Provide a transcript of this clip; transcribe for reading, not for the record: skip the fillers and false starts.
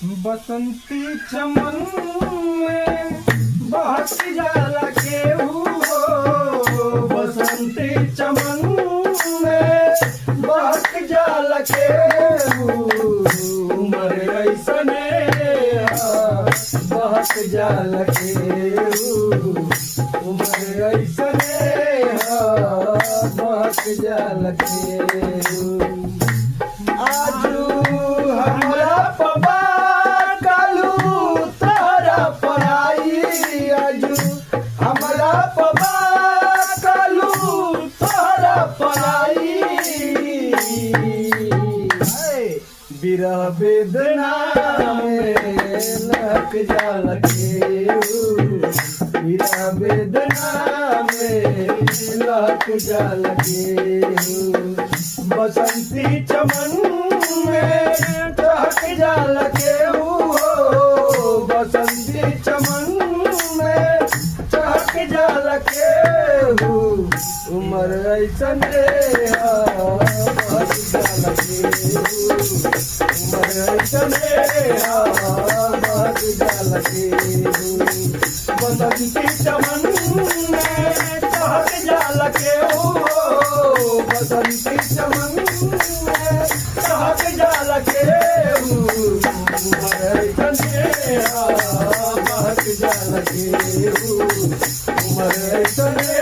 बसंती चमन में बहक जाला केहू हो। बसंती चमन में बहक जाला केहू। उमर ऐसने बहक जाला केहू। उमर ऐसने बहक जाला केहू। आजू हमरा पबा कालू तोहरा पराई। आजू हमरा पबा कालू तोहरा पराई। बिरह वेदना में लहक जाला केहू। बिरह वेदना में लहक जाला केहू। बसंती चमन में चहक जाला केहू हो। बसंती चमन में चहक जाला केहू। उमर ऐसने बहक जाला केहू। उमर ऐसने बहक जाला केहू। बसंती चमन में चहक जाला केहू हो। बसंती चमन में चहक जाला केहू। उमर ऐसने बहक जाला केहू। उमर ऐसने